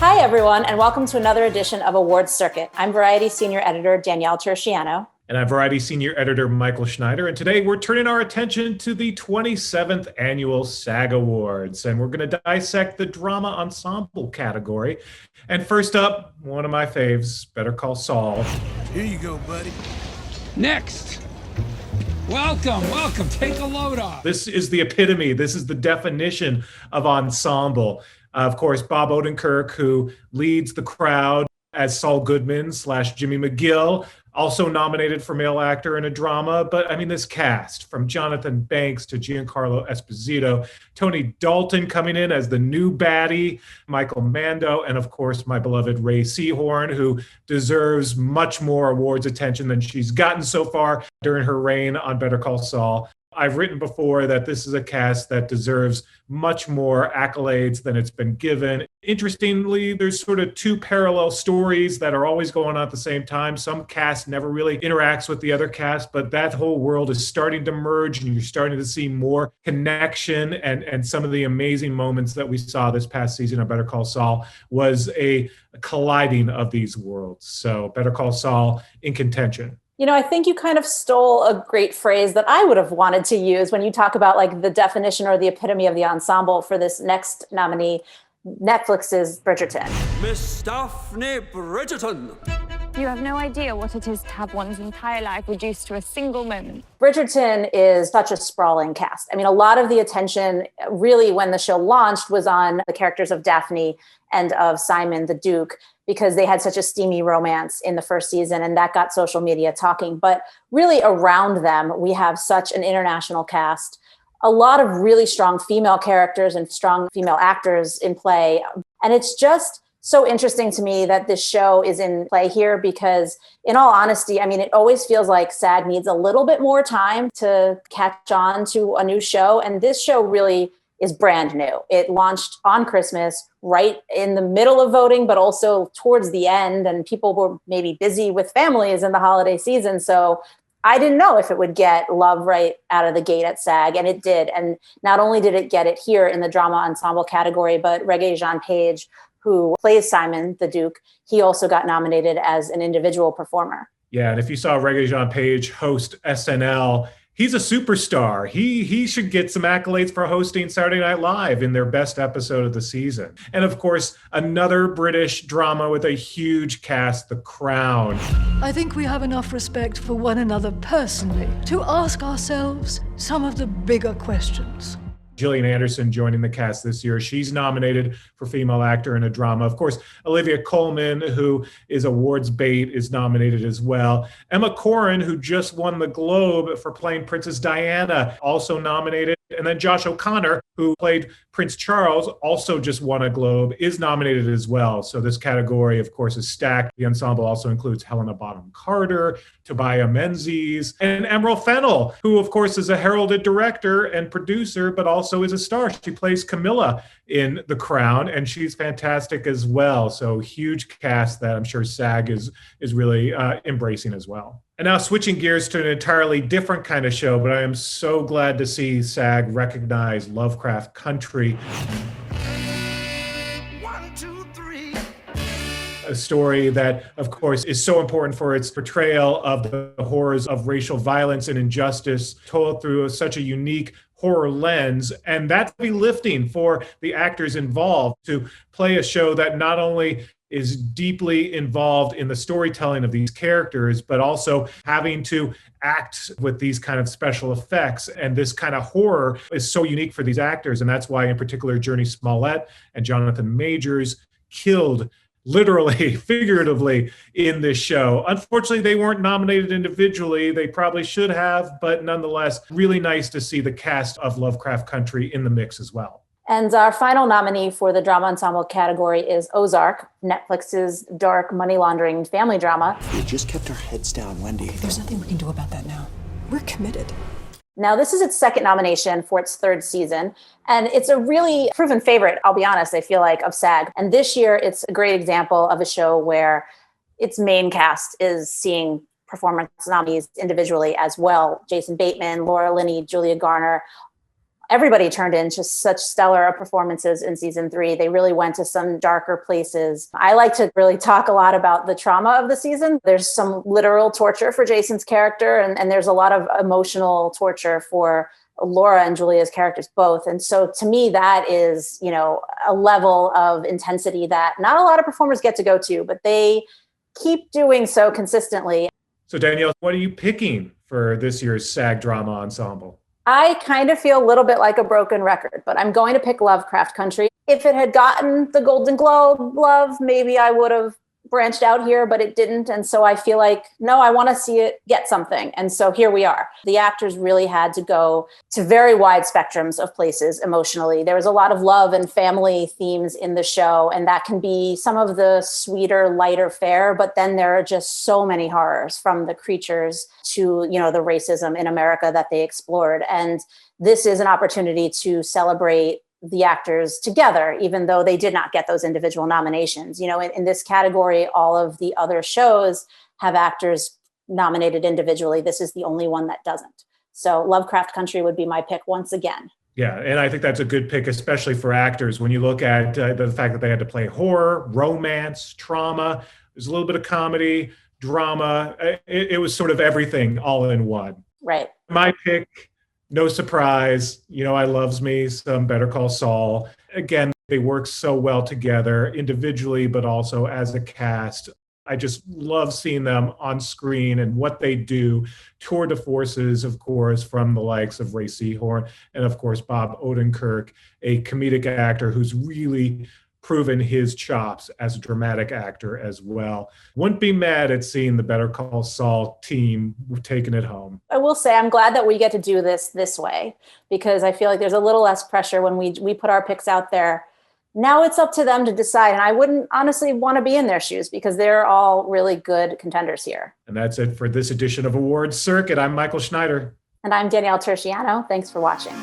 Hi, everyone, and welcome to another edition of Awards Circuit. I'm Variety Senior Editor Danielle Turchiano. And I'm Variety Senior Editor Michael Schneider. And today we're turning our attention to the 27th Annual SAG Awards. And we're going to dissect the drama ensemble category. And first up, one of my faves, Better Call Saul. Here you go, buddy. Next. Welcome. Take a load off. This is the epitome. This is the definition of ensemble. Of course, Bob Odenkirk, who leads the crowd as Saul Goodman / Jimmy McGill, also nominated for male actor in a drama. But I mean, this cast, from Jonathan Banks to Giancarlo Esposito, Tony Dalton coming in as the new baddie, Michael Mando, and of course, my beloved Ray Seahorn, who deserves much more awards attention than she's gotten so far during her reign on Better Call Saul. I've written before that this is a cast that deserves much more accolades than it's been given. Interestingly, there's sort of two parallel stories that are always going on at the same time. Some cast never really interacts with the other cast, but that whole world is starting to merge and you're starting to see more connection. And some of the amazing moments that we saw this past season of Better Call Saul was a colliding of these worlds. So Better Call Saul in contention. You know, I think you kind of stole a great phrase that I would have wanted to use when you talk about like the definition or the epitome of the ensemble for this next nominee, Netflix's Bridgerton. Miss Daphne Bridgerton. You have no idea what it is to have one's entire life reduced to a single moment. Bridgerton is such a sprawling cast. I mean, a lot of the attention really when the show launched was on the characters of Daphne and of Simon the Duke, because they had such a steamy romance in the first season and that got social media talking. But really around them, we have such an international cast, a lot of really strong female characters and strong female actors in play. And it's just so interesting to me that this show is in play here because, in all honesty, I mean, it always feels like SAG needs a little bit more time to catch on to a new show. And this show really is brand new. It launched on Christmas, right in the middle of voting, but also towards the end. And people were maybe busy with families in the holiday season. So I didn't know if it would get love right out of the gate at SAG, and it did. And not only did it get it here in the drama ensemble category, but Regé-Jean Page, who plays Simon the Duke, he also got nominated as an individual performer. Yeah, and if you saw Regé-Jean Page host SNL, he's a superstar. He should get some accolades for hosting Saturday Night Live in their best episode of the season. And of course, another British drama with a huge cast, The Crown. I think we have enough respect for one another personally to ask ourselves some of the bigger questions. Gillian Anderson joining the cast this year. She's nominated for female actor in a drama. Of course, Olivia Colman, who is awards bait, is nominated as well. Emma Corrin, who just won the Globe for playing Princess Diana, also nominated. And then Josh O'Connor, who played Prince Charles, also just won a Globe, is nominated as well. So this category, of course, is stacked. The ensemble also includes Helena Bonham Carter, Tobias Menzies, and Emerald Fennell, who, of course, is a heralded director and producer, but also is a star. She plays Camilla in The Crown, and she's fantastic as well. So huge cast that I'm sure SAG is really embracing as well. And now switching gears to an entirely different kind of show, but I am so glad to see SAG recognize Lovecraft Country. 1, 2, 3. A story that, of course, is so important for its portrayal of the horrors of racial violence and injustice, told through such a unique horror lens. And that's be lifting for the actors involved to play a show that not only is deeply involved in the storytelling of these characters, but also having to act with these kind of special effects. And this kind of horror is so unique for these actors. And that's why, in particular, Journey Smollett and Jonathan Majors killed literally, figuratively in this show. Unfortunately, they weren't nominated individually. They probably should have, but nonetheless, really nice to see the cast of Lovecraft Country in the mix as well. And our final nominee for the drama ensemble category is Ozark, Netflix's dark money laundering family drama. We just kept our heads down, Wendy. There's nothing we can do about that now. We're committed. Now, this is its second nomination for its third season, and it's a really proven favorite, I'll be honest, I feel like, of SAG. And this year, it's a great example of a show where its main cast is seeing performance nominees individually as well. Jason Bateman, Laura Linney, Julia Garner, everybody turned in just such stellar performances in season 3. They really went to some darker places. I like to really talk a lot about the trauma of the season. There's some literal torture for Jason's character, and there's a lot of emotional torture for Laura and Julia's characters both. And so to me, that is, a level of intensity that not a lot of performers get to go to, but they keep doing so consistently. So Danielle, what are you picking for this year's SAG Drama Ensemble? I kind of feel a little bit like a broken record, but I'm going to pick Lovecraft Country. If it had gotten the Golden Globe love, maybe I would have branched out here, but it didn't. And so I feel like, no, I want to see it get something. And so here we are. The actors really had to go to very wide spectrums of places emotionally. There was a lot of love and family themes in the show, and that can be some of the sweeter, lighter fare. But then there are just so many horrors, from the creatures to, the racism in America that they explored. And this is an opportunity to celebrate the actors together, even though they did not get those individual nominations. In this category, all of the other shows have actors nominated individually. This is the only one that doesn't. So Lovecraft Country would be my pick once again. Yeah, and I think that's a good pick, especially for actors. When you look at the fact that they had to play horror, romance, trauma, there's a little bit of comedy, drama. It was sort of everything all in one. Right. My pick, no surprise, I loves me some Better Call Saul. Again, they work so well together individually, but also as a cast. I just love seeing them on screen and what they do. Tour de forces, of course, from the likes of Ray Seahorn and, of course, Bob Odenkirk, a comedic actor who's really proven his chops as a dramatic actor as well. Wouldn't be mad at seeing the Better Call Saul team taking it home. I will say I'm glad that we get to do this way, because I feel like there's a little less pressure when we put our picks out there. Now it's up to them to decide. And I wouldn't honestly want to be in their shoes, because they're all really good contenders here. And that's it for this edition of Awards Circuit. I'm Michael Schneider. And I'm Danielle Turchiano. Thanks for watching.